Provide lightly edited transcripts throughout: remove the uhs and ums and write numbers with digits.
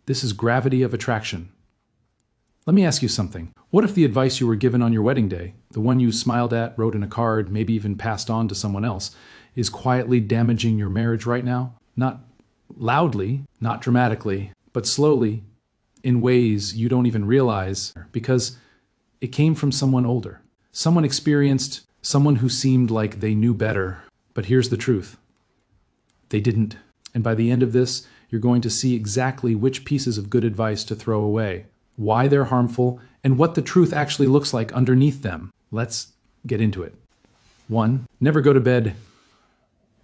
This is gravity of attraction. Let me ask you something. What if the advice you were given on your wedding day, the one you smiled at, wrote in a card, maybe even passed on to someone else, is quietly damaging your marriage right now? Not loudly, not dramatically, but slowly, in ways you don't even realize, because it came from someone older, someone experienced, someone who seemed like they knew better. But here's the truth. They didn't. And by the end of this, you're going to see exactly which pieces of good advice to throw away, why they're harmful, and what the truth actually looks like underneath them. Let's get into it. 1. Never go to bed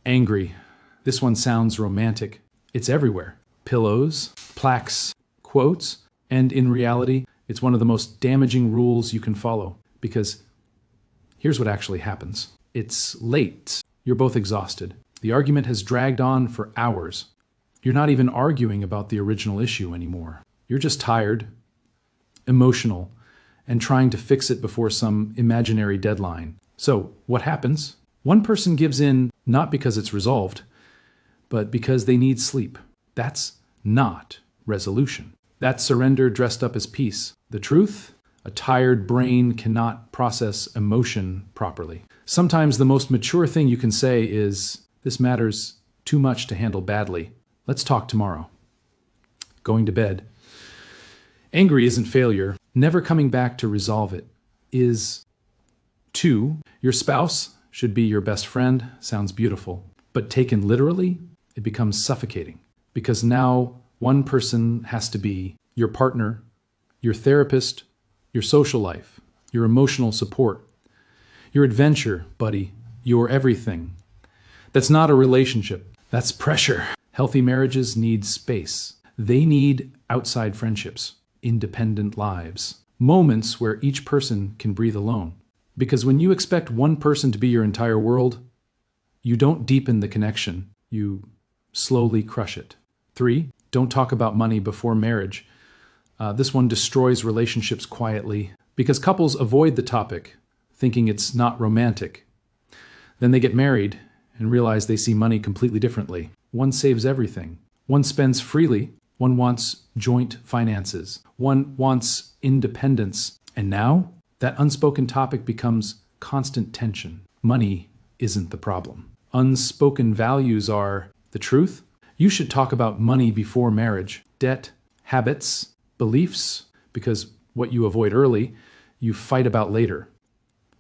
angry. This one sounds romantic. It's everywhere. Pillows, plaques, quotes, and in reality, it's one of the most damaging rules you can follow, because here's what actually happens. It's late. You're both exhausted. The argument has dragged on for hours. You're not even arguing about the original issue anymore. You're just tired, emotional, and trying to fix it before some imaginary deadline. So what happens? One person gives in not because it's resolved, but because they need sleep. That's not resolution. That's surrender dressed up as peace. The truth? A tired brain cannot process emotion properly. Sometimes the most mature thing you can say is, "This matters too much to handle badly. Let's talk tomorrow." Going to bed. Angry isn't failure. Never coming back to resolve it is. 2. Your spouse should be your best friend. Sounds beautiful. But taken literally, it becomes suffocating. Because now one person has to be your partner, your therapist, your social life, your emotional support, your adventure buddy, your everything. That's not a relationship. That's pressure. Healthy marriages need space. They need outside friendships, independent lives, moments where each person can breathe alone. Because when you expect one person to be your entire world, you don't deepen the connection, you slowly crush it. 3, don't talk about money before marriage. This one destroys relationships quietly because couples avoid the topic, thinking it's not romantic. Then they get married and realize they see money completely differently. One saves everything. One spends freely. One wants joint finances. One wants independence. And now, that unspoken topic becomes constant tension. Money isn't the problem. Unspoken values are the truth. You should talk about money before marriage. Debt, habits, beliefs, because what you avoid early, you fight about later.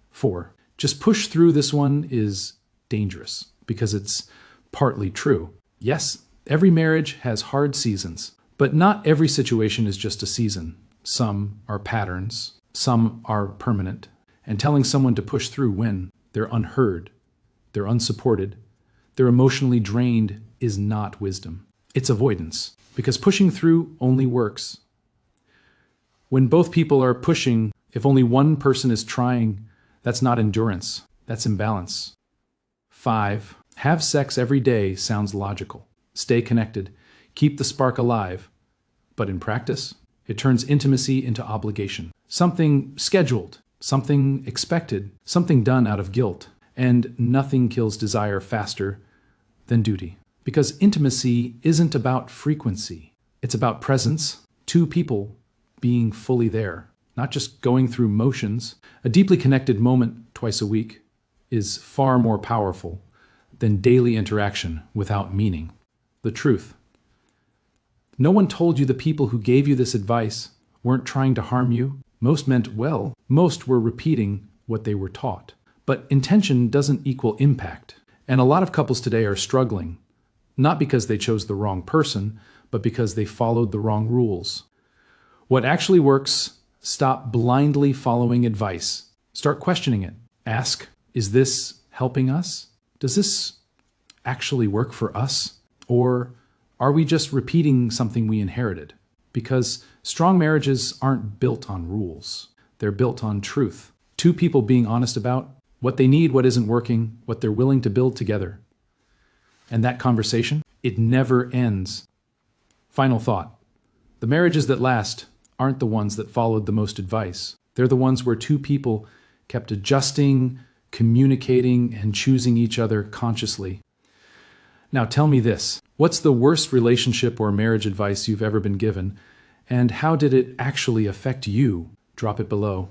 4, just push through. This one is dangerous because it's partly true. Yes, every marriage has hard seasons, but not every situation is just a season. Some are patterns, some are permanent, and telling someone to push through when they're unheard, they're unsupported, they're emotionally drained is not wisdom. It's avoidance, because pushing through only works when both people are pushing. If only one person is trying, that's not endurance, that's imbalance. 5, have sex every day sounds logical. Stay connected, keep the spark alive. But in practice, it turns intimacy into obligation. Something scheduled, something expected, something done out of guilt. And nothing kills desire faster than duty. Because intimacy isn't about frequency. It's about presence, 2 people being fully there, not just going through motions. A deeply connected moment twice a week is far more powerful than daily interaction without meaning. The truth. No one told you the people who gave you this advice weren't trying to harm you. Most meant well. Most were repeating what they were taught. But intention doesn't equal impact. And a lot of couples today are struggling, not because they chose the wrong person, but because they followed the wrong rules. What actually works, stop blindly following advice. Start questioning it. Ask, is this helping us? Does this actually work for us? Or are we just repeating something we inherited? Because strong marriages aren't built on rules. They're built on truth. 2 people being honest about what they need, what isn't working, what they're willing to build together. And that conversation, it never ends. Final thought. The marriages that last aren't the ones that followed the most advice. They're the ones where 2 people kept adjusting, communicating, and choosing each other consciously. Now tell me this. What's the worst relationship or marriage advice you've ever been given? And how did it actually affect you? Drop it below.